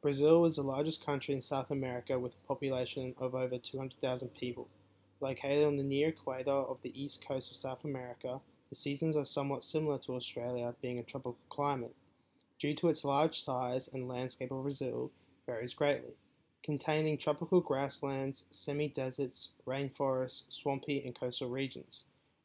Brazil is the largest country in South America with a population of over 200,000 people. Located on the near equator of the east coast of South America, the seasons are somewhat similar to Australia, being a tropical climate. Due to its large size and landscape of Brazil varies greatly, containing tropical grasslands, semi-deserts, rainforests, swampy and coastal regions.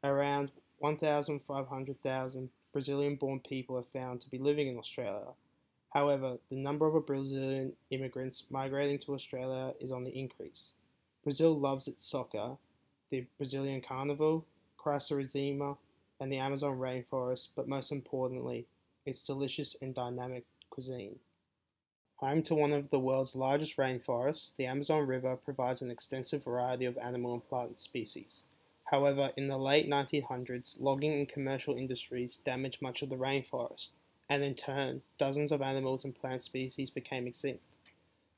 Around 1,500,000 Brazilian-born people are found to be living in Australia. However, the number of Brazilian immigrants migrating to Australia is on the increase. Brazil loves its soccer, the Brazilian Carnival, Crassarezima, and the Amazon rainforest, but most importantly, its delicious and dynamic cuisine. Home to one of the world's largest rainforests, the Amazon River provides an extensive variety of animal and plant species. However, in the late 1900s, logging and commercial industries damaged much of the rainforest, and in turn, dozens of animals and plant species became extinct.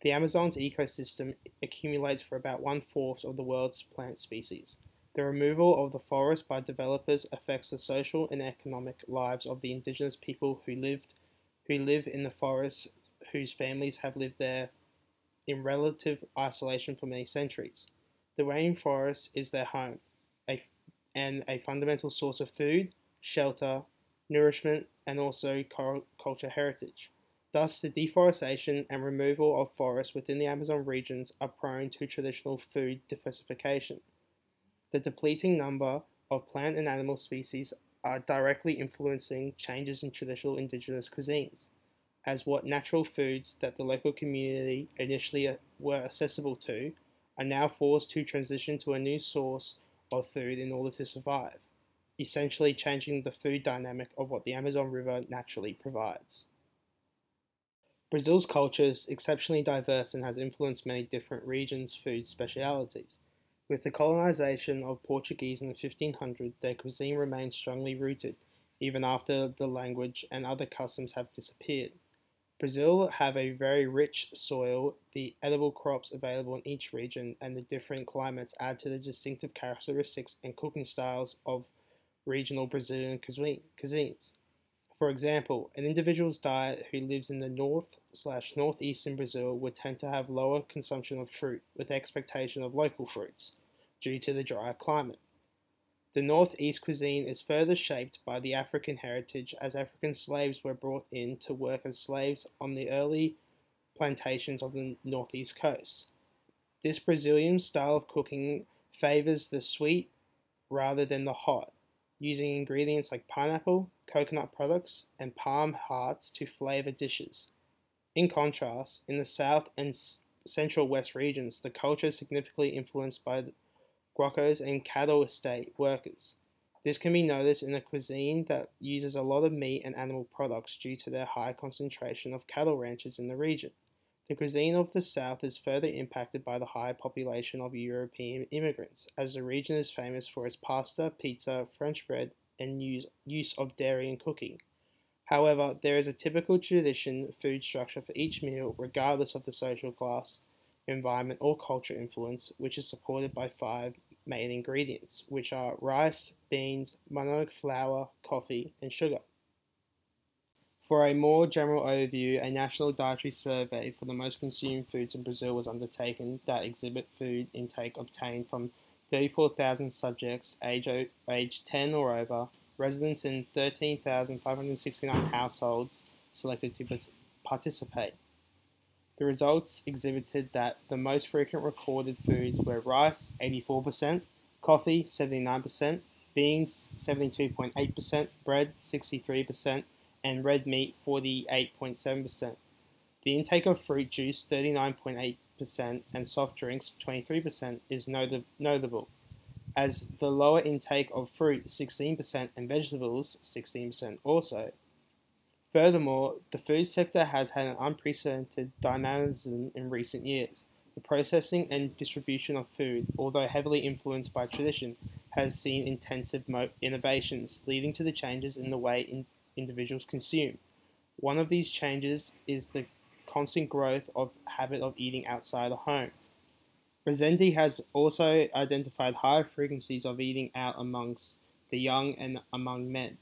The Amazon's ecosystem accumulates for about one-fourth of the world's plant species. The removal of the forest by developers affects the social and economic lives of the indigenous people who live in the forests, whose families have lived there in relative isolation for many centuries. The rainforest is their home, and a fundamental source of food, shelter, nourishment, and also culture heritage. Thus, the deforestation and removal of forests within the Amazon regions are prone to traditional food diversification. The depleting number of plant and animal species are directly influencing changes in traditional indigenous cuisines, as what natural foods that the local community initially were accessible to are now forced to transition to a new source of food in order to survive, essentially changing the food dynamic of what the Amazon River naturally provides. Brazil's culture is exceptionally diverse and has influenced many different regions' food specialities. With the colonization of Portuguese in the 1500s, their cuisine remains strongly rooted, even after the language and other customs have disappeared. Brazil have a very rich soil, the edible crops available in each region, and the different climates add to the distinctive characteristics and cooking styles of regional Brazilian cuisines. For example, an individual's diet who lives in the north/northeastern Brazil would tend to have lower consumption of fruit, with expectation of local fruits, due to the drier climate. The Northeast cuisine is further shaped by the African heritage, as African slaves were brought in to work as slaves on the early plantations of the Northeast coast. This Brazilian style of cooking favors the sweet rather than the hot, using ingredients like pineapple, coconut products, and palm hearts to flavor dishes. In contrast, in the South and Central West regions, the culture is significantly influenced by the guacos and cattle estate workers. This can be noticed in a cuisine that uses a lot of meat and animal products due to their high concentration of cattle ranches in the region. The cuisine of the South is further impacted by the high population of European immigrants, as the region is famous for its pasta, pizza, French bread, and use of dairy in cooking. However, there is a typical tradition food structure for each meal, regardless of the social class, environment, or culture influence, which is supported by five main ingredients, which are rice, beans, manioc flour, coffee, and sugar. For a more general overview, a national dietary survey for the most consumed foods in Brazil was undertaken that exhibit food intake obtained from 34,000 subjects aged 10 or over, residents in 13,569 households selected to participate. The results exhibited that the most frequent recorded foods were rice, 84%, coffee, 79%, beans, 72.8%, bread, 63%, and red meat, 48.7%. The intake of fruit juice, 39.8%, and soft drinks, 23%, is notable, as the lower intake of fruit, 16%, and vegetables, 16% also. Furthermore, the food sector has had an unprecedented dynamism in recent years. The processing and distribution of food, although heavily influenced by tradition, has seen intensive innovations, leading to the changes in the way individuals consume. One of these changes is the constant growth of habit of eating outside the home. Resendi has also identified higher frequencies of eating out amongst the young and among men.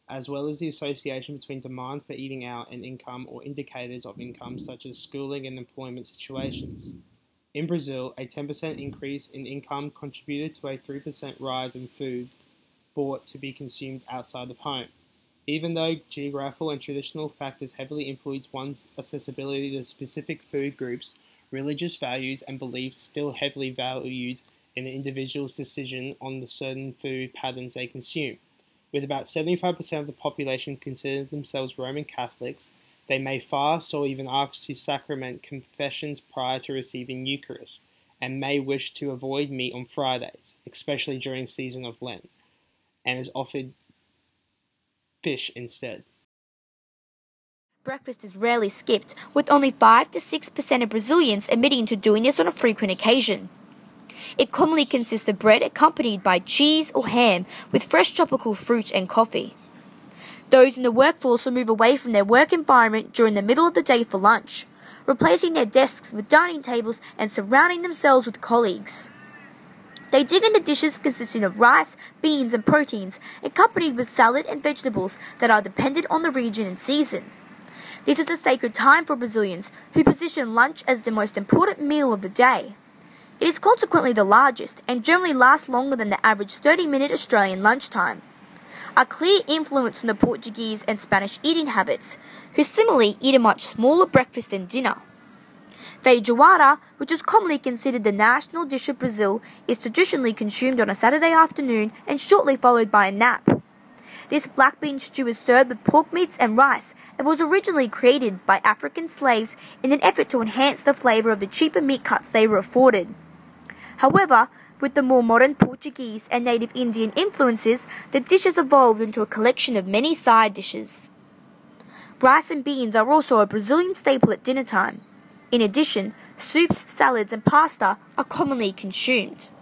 as well as the association between demand for eating out and income or indicators of income such as schooling and employment situations. In Brazil, a 10% increase in income contributed to a 3% rise in food bought to be consumed outside of home. Even though geographical and traditional factors heavily influence one's accessibility to specific food groups, religious values and beliefs still heavily valued in an individual's decision on the certain food patterns they consume. With about 75% of the population consider themselves Roman Catholics, they may fast or even ask to sacrament confessions prior to receiving Eucharist, and may wish to avoid meat on Fridays, especially during season of Lent, and is offered fish instead. Breakfast is rarely skipped, with only 5 to 6% of Brazilians admitting to doing this on a frequent occasion. It commonly consists of bread accompanied by cheese or ham with fresh tropical fruit and coffee. Those in the workforce will move away from their work environment during the middle of the day for lunch, replacing their desks with dining tables and surrounding themselves with colleagues. They dig into dishes consisting of rice, beans and proteins, accompanied with salad and vegetables that are dependent on the region and season. This is a sacred time for Brazilians, who position lunch as the most important meal of the day. It is consequently the largest, and generally lasts longer than the average 30-minute Australian lunchtime. A clear influence from the Portuguese and Spanish eating habits, who similarly eat a much smaller breakfast and dinner. Feijoada, which is commonly considered the national dish of Brazil, is traditionally consumed on a Saturday afternoon and shortly followed by a nap. This black bean stew is served with pork meats and rice and was originally created by African slaves in an effort to enhance the flavour of the cheaper meat cuts they were afforded. However, with the more modern Portuguese and native Indian influences, the dish has evolved into a collection of many side dishes. Rice and beans are also a Brazilian staple at dinner time. In addition, soups, salads and pasta are commonly consumed.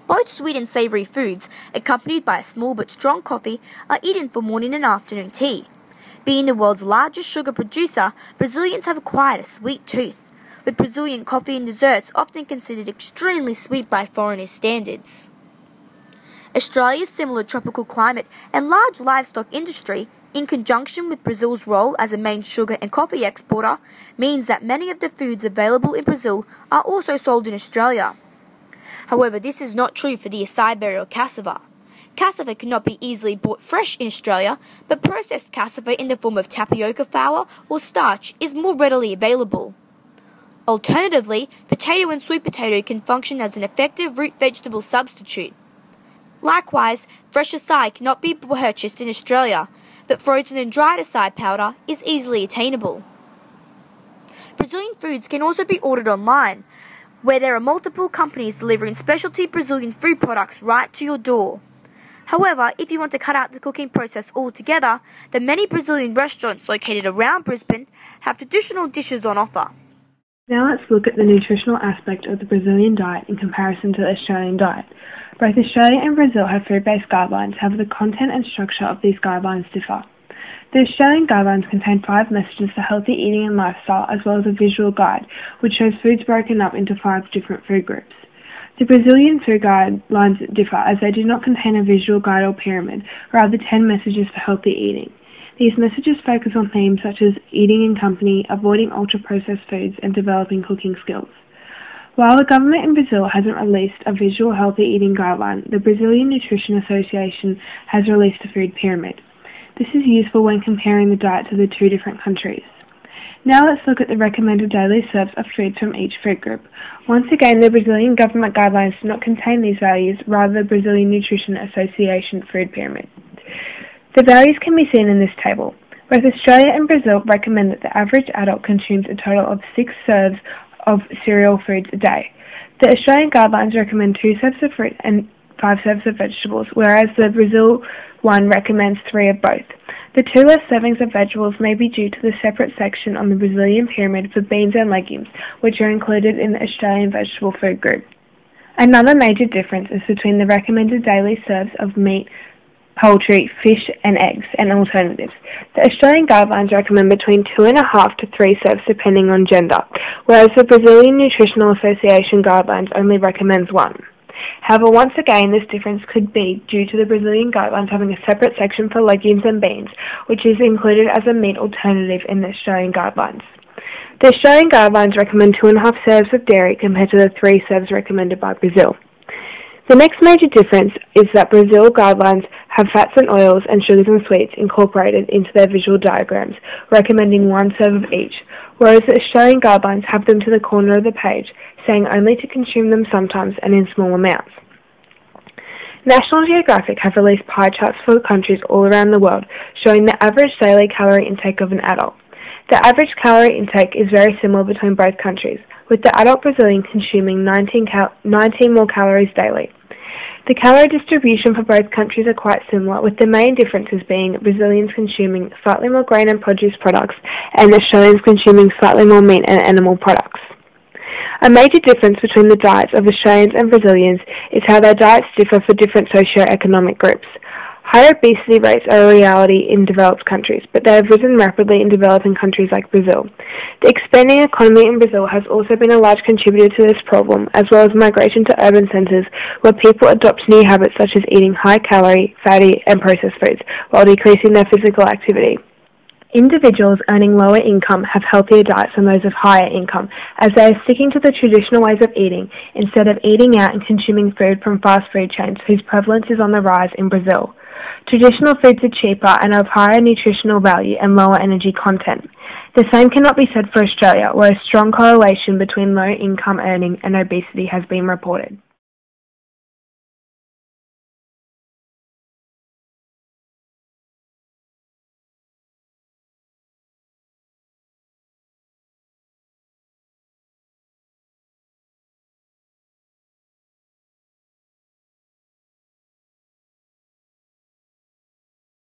Both sweet and savoury foods, accompanied by a small but strong coffee, are eaten for morning and afternoon tea. Being the world's largest sugar producer, Brazilians have acquired a sweet tooth, with Brazilian coffee and desserts often considered extremely sweet by foreigners' standards. Australia's similar tropical climate and large livestock industry, in conjunction with Brazil's role as a main sugar and coffee exporter, means that many of the foods available in Brazil are also sold in Australia. However, this is not true for the acai berry or cassava. Cassava cannot be easily bought fresh in Australia, but processed cassava in the form of tapioca flour or starch is more readily available. Alternatively, potato and sweet potato can function as an effective root vegetable substitute. Likewise, fresh acai cannot be purchased in Australia, but frozen and dried acai powder is easily attainable. Brazilian foods can also be ordered online, where there are multiple companies delivering specialty Brazilian food products right to your door. However, if you want to cut out the cooking process altogether, the many Brazilian restaurants located around Brisbane have traditional dishes on offer. Now let's look at the nutritional aspect of the Brazilian diet in comparison to the Australian diet. Both Australia and Brazil have food-based guidelines, however the content and structure of these guidelines differ. The Australian guidelines contain 5 messages for healthy eating and lifestyle, as well as a visual guide, which shows foods broken up into 5 different food groups. The Brazilian food guidelines differ as they do not contain a visual guide or pyramid, rather 10 messages for healthy eating. These messages focus on themes such as eating in company, avoiding ultra-processed foods, and developing cooking skills. While the government in Brazil hasn't released a visual healthy eating guideline, the Brazilian Nutrition Association has released a food pyramid. This is useful when comparing the diets of the 2 different countries. Now let's look at the recommended daily serves of foods from each food group. Once again, the Brazilian government guidelines do not contain these values, rather the Brazilian Nutrition Association food pyramid. The values can be seen in this table. Both Australia and Brazil recommend that the average adult consumes a total of 6 serves of cereal foods a day. The Australian guidelines recommend 2 serves of fruit and 5 serves of vegetables, whereas the Brazil one recommends 3 of both. The 2 less servings of vegetables may be due to the separate section on the Brazilian pyramid for beans and legumes, which are included in the Australian vegetable food group. Another major difference is between the recommended daily serves of meat, poultry, fish and eggs, and alternatives. The Australian guidelines recommend between 2.5 to 3 serves depending on gender, whereas the Brazilian Nutritional Association guidelines only recommends 1. However, once again, this difference could be due to the Brazilian guidelines having a separate section for legumes and beans, which is included as a meat alternative in the Australian guidelines. The Australian guidelines recommend 2.5 serves of dairy compared to the 3 serves recommended by Brazil. The next major difference is that Brazil guidelines have fats and oils and sugars and sweets incorporated into their visual diagrams, recommending 1 serve of each, whereas the Australian guidelines have them to the corner of the page, saying only to consume them sometimes and in small amounts. National Geographic have released pie charts for countries all around the world, showing the average daily calorie intake of an adult. The average calorie intake is very similar between both countries, with the adult Brazilian consuming 19 more calories daily. The calorie distribution for both countries are quite similar, with the main differences being Brazilians consuming slightly more grain and produce products and Australians consuming slightly more meat and animal products. A major difference between the diets of Australians and Brazilians is how their diets differ for different socio-economic groups. High obesity rates are a reality in developed countries, but they have risen rapidly in developing countries like Brazil. The expanding economy in Brazil has also been a large contributor to this problem, as well as migration to urban centres where people adopt new habits such as eating high-calorie, fatty and processed foods, while decreasing their physical activity. Individuals earning lower income have healthier diets than those of higher income, as they are sticking to the traditional ways of eating instead of eating out and consuming food from fast food chains whose prevalence is on the rise in Brazil. Traditional foods are cheaper and of higher nutritional value and lower energy content. The same cannot be said for Australia, where a strong correlation between low income earning and obesity has been reported.